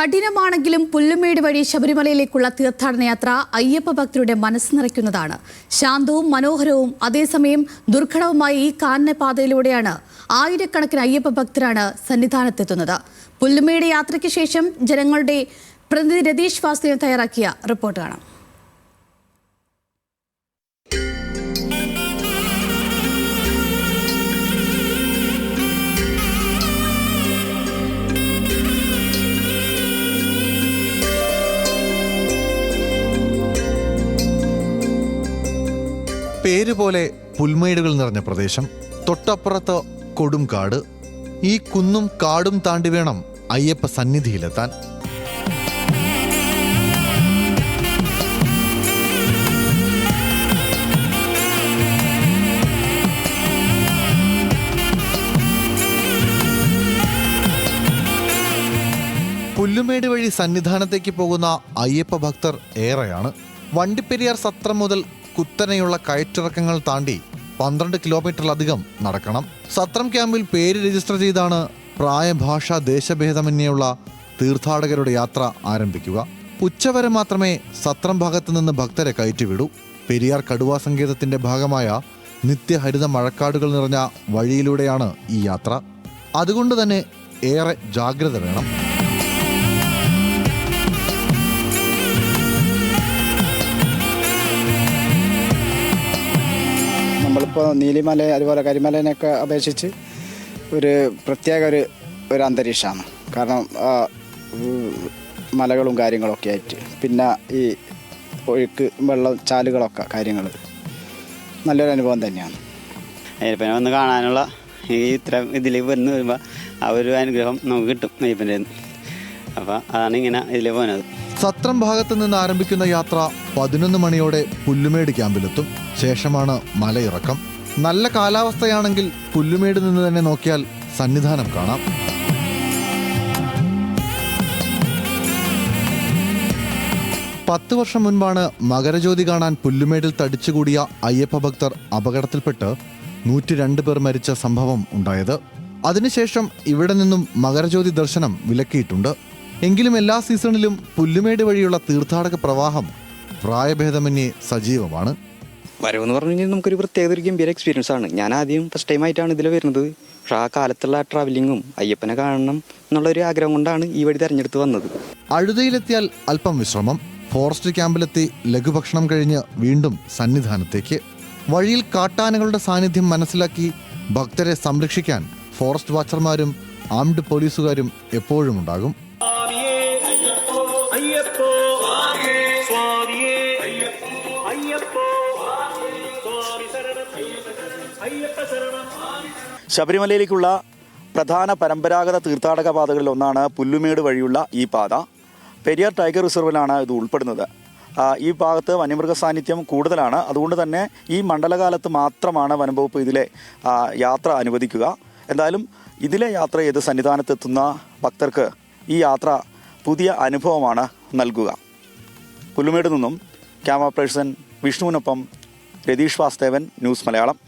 കഠിനമാണെങ്കിലും പുല്ലുമേട് വഴി ശബരിമലയിലേക്കുള്ള തീർത്ഥാടന യാത്ര അയ്യപ്പ ഭക്തരുടെ മനസ്സ് നിറയ്ക്കുന്നതാണ്. ശാന്തവും മനോഹരവും അതേസമയം ദുർഘടവുമായ ഈ കാനനപാതയിലൂടെയാണ് ആയിരക്കണക്കിന് അയ്യപ്പ ഭക്തരാണ് സന്നിധാനത്തെത്തുന്നത്. പുല്ലുമേട് യാത്രയ്ക്ക് ശേഷം ജനങ്ങളുടെ പ്രതിനിധി രതീഷ് വാസുദേവൻ തയ്യാറാക്കിയ റിപ്പോർട്ട് കാണാം. പേരുപോലെ പുൽമേടുകൾ നിറഞ്ഞ പ്രദേശം, തൊട്ടപ്പുറത്ത് കൊടുംകാട്. ഈ കുന്നും കാടും താണ്ടി വേണം അയ്യപ്പ സന്നിധിയിലെത്താൻ. പുല്ലുമേട് വഴി സന്നിധാനത്തേക്ക് പോകുന്ന അയ്യപ്പ ഭക്തർ ഏറെയാണ്. വണ്ടിപ്പെരിയാർ സത്രം മുതൽ കുത്തനെയുള്ള കയറ്റിറക്കങ്ങൾ താണ്ടി 12 കിലോമീറ്ററിലധികം നടക്കണം. സത്രം ക്യാമ്പിൽ പേര് രജിസ്റ്റർ ചെയ്താണ് പ്രായഭാഷ ദേശഭേദമന്യുള്ള തീർത്ഥാടകരുടെ യാത്ര ആരംഭിക്കുക. ഉച്ചവരെ മാത്രമേ സത്രം ഭാഗത്തു നിന്ന് ഭക്തരെ കയറ്റിവിടൂ. പെരിയാർ കടുവാ സങ്കേതത്തിന്റെ ഭാഗമായ നിത്യഹരിത മഴക്കാടുകൾ നിറഞ്ഞ വഴിയിലൂടെയാണ് ഈ യാത്ര. അതുകൊണ്ട് തന്നെ ഏറെ ജാഗ്രത വേണം. നമ്മളിപ്പോൾ നീലിമല അതുപോലെ കരിമലനെയൊക്കെ അപേക്ഷിച്ച് ഒരു പ്രത്യേക ഒരു അന്തരീക്ഷമാണ്. കാരണം മലകളും കാര്യങ്ങളൊക്കെ ആയിട്ട്, പിന്നെ ഈ ഒഴുക്ക് വെള്ളം ചാലുകളൊക്കെ കാര്യങ്ങൾ നല്ലൊരു അനുഭവം തന്നെയാണ്. അയ്യപ്പനെ വന്ന് കാണാനുള്ള ഇത്ര ഇതിൽ വന്ന് വരുമ്പോൾ ആ ഒരു അനുഗ്രഹം നമുക്ക് കിട്ടും അയ്യപ്പൻ്റെ. അപ്പോൾ അതാണ് ഇങ്ങനെ ഇതിൽ പോകുന്നത്. സത്രം ഭാഗത്ത് നിന്ന് ആരംഭിക്കുന്ന യാത്ര 11 മണിയോടെ പുല്ലുമേട് ക്യാമ്പിലെത്തും. ശേഷമാണ് മലയിറക്കം. നല്ല കാലാവസ്ഥയാണെങ്കിൽ പുല്ലുമേട് നിന്ന് തന്നെ നോക്കിയാൽ സന്നിധാനം കാണാം. പത്ത് വർഷം മുൻപാണ് മകരജ്യോതി കാണാൻ പുല്ലുമേടിൽ തടിച്ചുകൂടിയ അയ്യപ്പ ഭക്തർ അപകടത്തിൽപ്പെട്ട് 102 പേർ മരിച്ച സംഭവം ഉണ്ടായത്. അതിനുശേഷം ഇവിടെ നിന്നും മകരജ്യോതി ദർശനം വിലക്കിയിട്ടുണ്ട്. എങ്കിലും എല്ലാ സീസണിലും പുല്ലുമേട് വഴിയുള്ള തീർത്ഥാടക പ്രവാഹം പ്രായഭേദമന്യേ സജീവമാണ്. വരവെന്ന് പറഞ്ഞു കഴിഞ്ഞാൽ നമുക്കൊരു പ്രത്യേക ഒരു ഗംഭീര എക്സ്പീരിയൻസ് ആണ്. ഞാൻ ആദ്യം ഫസ്റ്റ് ടൈം ആയിട്ടാണ് ഇതിൽ വരുന്നത്. പക്ഷേ ആ കാലത്തുള്ള ട്രാവലിങ്ങും അയ്യപ്പനെ കാണണം എന്നുള്ളൊരു ആഗ്രഹം കൊണ്ടാണ് ഈ വഴി തിരഞ്ഞെടുത്ത് വന്നത്. അഴുതയിലെത്തിയാൽ അല്പം വിശ്രമം. ഫോറസ്റ്റ് ക്യാമ്പിലെത്തി ലഘുഭക്ഷണം കഴിഞ്ഞ് വീണ്ടും സന്നിധാനത്തേക്ക്. വഴിയിൽ കാട്ടാനകളുടെ സാന്നിധ്യം മനസ്സിലാക്കി ഭക്തരെ സംരക്ഷിക്കാൻ ഫോറസ്റ്റ് വാച്ചർമാരും ആംഡ് പോലീസുകാരും എപ്പോഴും ഉണ്ടാകും. ശബരിമലയിലേക്കുള്ള പ്രധാന പരമ്പരാഗത തീർത്ഥാടക പാതകളിൽ ഒന്നാണ് പുല്ലുമേട് വഴിയുള്ള ഈ പാത. പെരിയാർ ടൈഗർ റിസർവിലാണ് ഇത് ഉൾപ്പെടുന്നത്. ഈ ഭാഗത്ത് വന്യമൃഗ സാന്നിധ്യം കൂടുതലാണ്. അതുകൊണ്ട് തന്നെ ഈ മണ്ഡലകാലത്ത് മാത്രമാണ് വനംവകുപ്പ് ഇതിലെ യാത്ര അനുവദിക്കുക. എന്തായാലും ഇതിലെ യാത്ര ചെയ്ത് സന്നിധാനത്തെത്തുന്ന ഭക്തർക്ക് ഈ യാത്ര പുതിയ അനുഭവമാണ് നൽകുക. പുല്ലുമേട് നിന്നും ക്യാമറ പേഴ്സൺ വിഷ്ണുവിനൊപ്പം രതീഷ് വാസുദേവൻ, ന്യൂസ് മലയാളം.